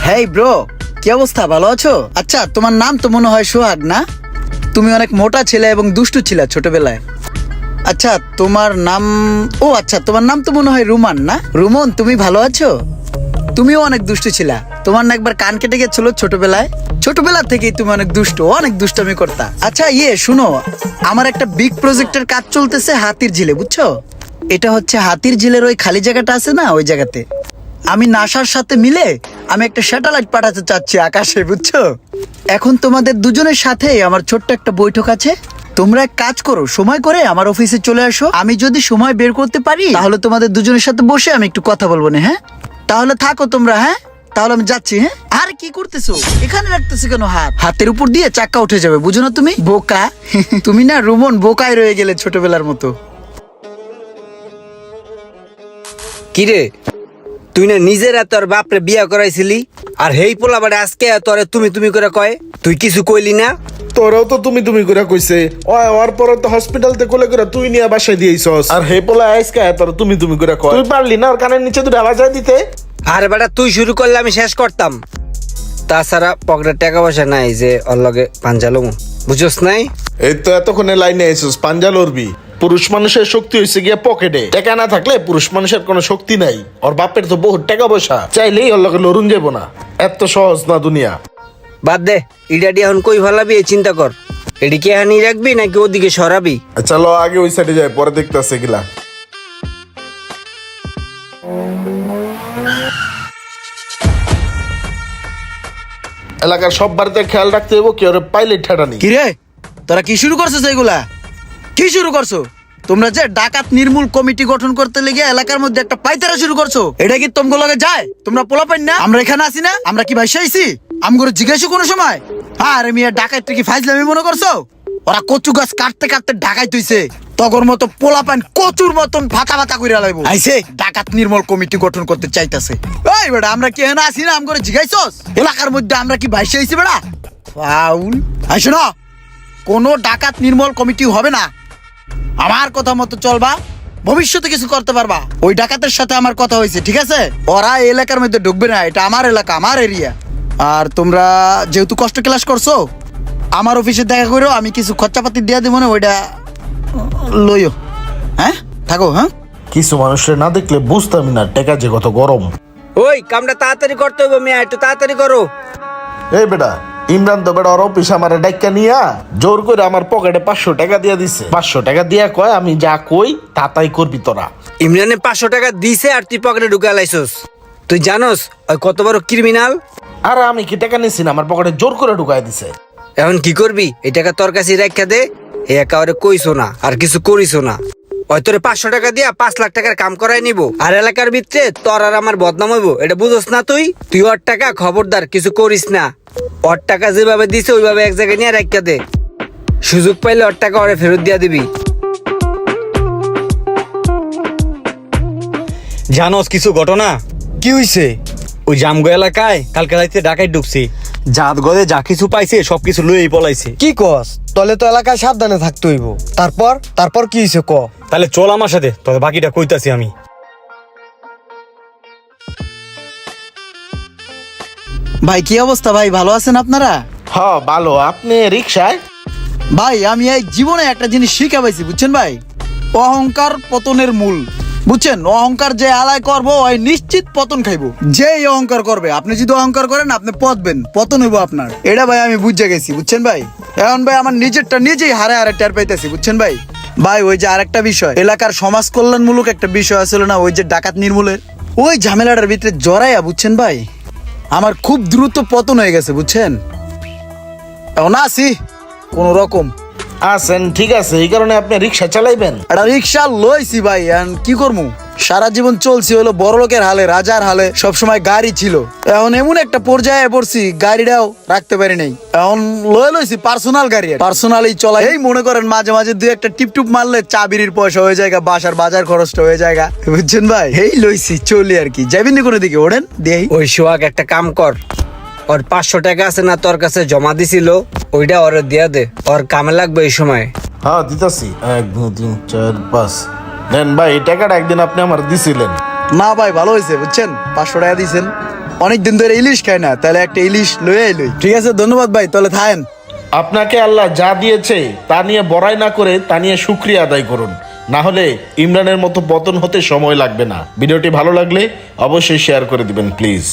Hey bro, কি অবস্থা? ভালো আছো? আচ্ছা, তোমার নাম তো মনে হয় সোহাগ না? তুমি অনেক মোটা ছিলে এবং দুষ্টু ছিলে ছোটবেলায়। আচ্ছা, তোমার নাম আচ্ছা, তোমার নাম তো মনে হয় রুমান না? রুমন, তুমি ভালো আছো? তুমিও অনেক দুষ্টু ছিলা। তোমার না একবার কান কেটে গেছিল ছোটবেলায়? ছোটবেলা থেকেই তুমি অনেক দুষ্টমি করতা। আচ্ছা শুনো, আমার একটা বিগ প্রজেক্টের কাজ চলতেছে হাতির ঝিলে, বুঝছো? এটা হচ্ছে হাতির ঝিলের ওই খালি জায়গাটা আছে না, ওই জায়গাতে আমি নাসার সাথে মিলে আমি একটা স্যাটেলাইট পাঠাতে চাচ্ছি আকাশে, বুঝছো? এখন তোমাদের দুজনের সাথে আমার ছোট্ট একটা বৈঠক আছে। তোমরা এক কাজ করো, সময় করে আমার অফিসে চলে আসো। আমি যদি সময় বের করতে পারি তাহলে তোমাদের দুজনের সাথে বসে আমি একটু কথা বলবো না? হ্যাঁ, তাহলে থাকো তোমরা। হ্যাঁ, তাহলে আমি যাচ্ছি। হ্যাঁ, আর কি করতেছো এখানে? রাখতেছো কেন? হাতের উপর দিয়ে চাক্কা উঠে যাবে, বুঝো না তুমি? বোকা তুমি না রুমন, বোকায় রয়ে গেলে ছোটবেলার মতো। কিরে, তুই না নিজের তোর বাপরে বিয়া করাইছিলি, আর হেই পোলা বাড়ি আজকে তোরে তুমি তুমি করে কয়? তুই কিছু কইলি না? তোরাও তো তুমি তুমি করে কইছে। ওর পরে তো হসপিটাল তে কোলে করে তুই নিয়ে বাসায় দিয়েছস, আর হে পোলা আইসকা তোর তুমি তুমি করে কয়। তুই পারলি না ওর কানের নিচে দুটো আওয়াজ দিতে? আরে বেটা, তুই শুরু করলে আমি শেষ করতাম। তাছাড়া পকেটে টাকা পয়সা নাই যে ওর লগে পাঞ্জালুম, বুঝছস নাই? এই তো এতক্ষণে লাইনে আইছস, পাঞ্জা লড়বি। পুরুষ মানুষের শক্তি হয়েছে গিয়া পকেটে। টাকা না থাকলে পুরুষ মানুষের কোনো শক্তি নাই। ওর বাপের তো বহুত টাকা পয়সা, চাইলেই ওর লগে লড়ুন যাবো না। এত সহজ না দুনিয়া। বাদ দে, ইডাডি এখন কই ভালাবি এই চিন্তা কর। এডি কি হানি রাখবি নাকি ওদিকে সরাবি? চলো আগে ওই সাইডে যাই, পরে দেখতেছে গিলা। এলাকার সব বাড়িতে খেয়াল রাখতে হইব কি ওরে পাইলে ঠেটানি। কিরে, তোরা কি শুরু করছো? এগুলা কি শুরু করছো? তোমরা যে ডাকাত নির্মূল কমিটি গঠন করতে লেগে এলাকার মধ্যে একটা পাইতারা শুরু করছো, এটা কি তোমগো লগে যায়? তোমরা পোলা পাইন না? আমরা এখানে আছি না? আমরা কি ভাইসা আইছি? আমগো জিজ্ঞাসা কোনো সময়? আরে মিয়া, ডাকাত কি ফাইজলামি মনে করছো? ওরা কচু গাছ কাটতে কাটতে ঢাকাই তুইছে, তগর মতো পোলা পাইন কচুর মতন ফাতা ফাতা কইরা লাইবো। আইছে ডাকাত নির্মূল কমিটি গঠন করতে চাইতাছে। ওই বেটা, আমরা কি এখানে আছি না? আমগো জিজ্ঞাসছস এলাকার মধ্যে আমরা কি ভাইসা আইছি? বেটা ফাউল। আইছো না, কোনো ডাকাত নির্মূল কমিটি হবে না। আমার কথা মতো চলবা, ভবিষ্যতে কিছু করতে পারবা। ওই ডাকাতের সাথে আমার কথা হয়েছে, ঠিক আছে? ওরা এই এলাকার মধ্যে ঢুকবে না, এটা আমার এলাকা, আমার এরিয়া। আর তোমরা যেহেতু কষ্ট ক্লাস করছো, আমার অফিসে দেখা করো, আমি কিছু খরচাপাতি দিয়ে দিব না, ওইটা লইও। হ্যাঁ, থাকো। হ্যাঁ, কিছু মানুষের না দেখলে বুঝতামই না টেকা যে কত গরম। ওই কামটা তাড়াতাড়ি করতে হবে মিয়া, একটু তাড়াতাড়ি করো। এই বেটা, ইমরান তো বেটা ওর অফিস আমার ডাক্কা নিয়া জোর করে আমার পকেটে 500 টাকা দিয়া দিছে। 500 টাকা দিয়া কয় আমি যা কই তা তাই করবি তোরা। ইমরানে 500 টাকা দিছে আর তুই পকেটে ঢুকা লাইছস। তুই জানোস ওই কত বড় ক্রিমিনাল? আর আমি কি টাকা নিছি না, আমার পকেটে জোর করে ঢুকাই দিছে। এখন কি করবি? এই টাকা তোর কাছে রাখা দে। এ একেবারে কইছো না আর কিছু করিছো না। ওই তোরে 500 টাকা দিয়া 5 লাখ টাকার কাম করাই নিব, আর এলাকার ভিতরে তোর আর আমার বদনাম হইব, এটা বুঝোস না তুই? তুই ওর টাকা খবরদার কিছু করিস না। ওর টাকা যেভাবে দিছে ওইভাবে এক জায়গায় নিয়ে রাখা দে। সুযোগ পাইলে ওর টাকা ওরে ফেরত দিয়া দিবি। জানোস কিছু ঘটনা? কি হইছে? ওই জামগো এলাকায় কালকে রাইতে ডাকাই ঢুকছি। জাত গদে যা কিছু পাইছে সবকিছু লইই পলাইছে। কি কস? তলে তো এলাকায় সাবধানে থাকতে হইব। তারপর কি হইছে ক? তাহলে চল আমার সাথে, তবে বাকিটা কইতাছি আমি। ভাই কি অবস্থা? ভাই ভালো আছেন আপনারা? হ্যাঁ ভালো। আপনি রিক্সায়? ভাই আমি এই জীবনে একটা জিনিস শিখা পাইছি, বুঝছেন ভাই? অহংকার পতনের মূল, বুঝছেন? অহংকার যে আলায় করবো ওই নিশ্চিত পতন খাইবো। যেই অহংকার করবে, আপনি যদি অহংকার করেন আপনি পতবেন, পতন হইব আপনার। এটা ভাই আমি বুঝে গেছি, বুঝছেন ভাই? এখন ভাই আমার নিজেরটা নিজেই হারে হারে টের পাইতেছি, বুঝছেন ভাই? ভাই ওই যে আরেকটা বিষয়, এলাকার সমাজ কল্যাণমূলক একটা বিষয় আছিল না, ওই যে ডাকাত নির্মূলের, ওই ঝামেলাটার ভিতরে জড়াইয়া, বুঝছেন ভাই, আমার খুব দ্রুত পতন হয়ে গেছে, বুঝছেন? এখন আসি কোন রকম। আছেন ঠিক আছে, এই কারণে আপনি রিক্সা চালাইবেন? একটা রিক্সা লইছি ভাই, এখন কি করবো? সারা জীবন চলছি হলো বড় লোকের হালে, রাজার হালে, সবসময় গাড়ি ছিল। এখন এমন একটা পর্যায়ে পড়ছি গাড়িটাও রাখতে পারি নাই। এখন লইছি পার্সোনাল গাড়ি, পার্সোনালি চলাই। এই মনে করেন মাঝে মাঝে দুই একটা টিপটুপ মারলে চা বিড়ির পয়সা হয়ে যায়, বাসার বাজার খরচটা হয়ে যায়, বুঝছেন ভাই? এই লইছি চলি আর কি। যাবেন নি কোনো দিকে? ওড়েন দেই। ওই সোহাগ একটা কাম কর, ওর 500 টাকা আছে না তোর কাছে জমা দিছিল, ওইটা ওরে দিয়া দে, ওর কামে লাগবে এই সময়। হ্যাঁ দিতাছি। 1 2 3 4 5 নেন ভাই, এই টাকাটা একদিন আপনি আমার দিছিলেন। না ভাই, ভালো হয়েছে, বুঝছেন? 500 টাকা দিয়েছেন। অনেক দিন ধরে ইলিশ খায় না, তাহলে একটা ইলিশ লয়ে আইলই। ঠিক আছে, ধন্যবাদ ভাই, তাহলে থাকেন। আপনাকে আল্লাহ যা দিয়েছে তা নিয়ে বড়াই না করে তা নিয়ে শুকরিয়া আদায় করুন, না হলে ইমরানের মতো পতন হতে সময় লাগবে না। ভিডিওটি ভালো লাগলে অবশ্যই শেয়ার করে দিবেন প্লিজ।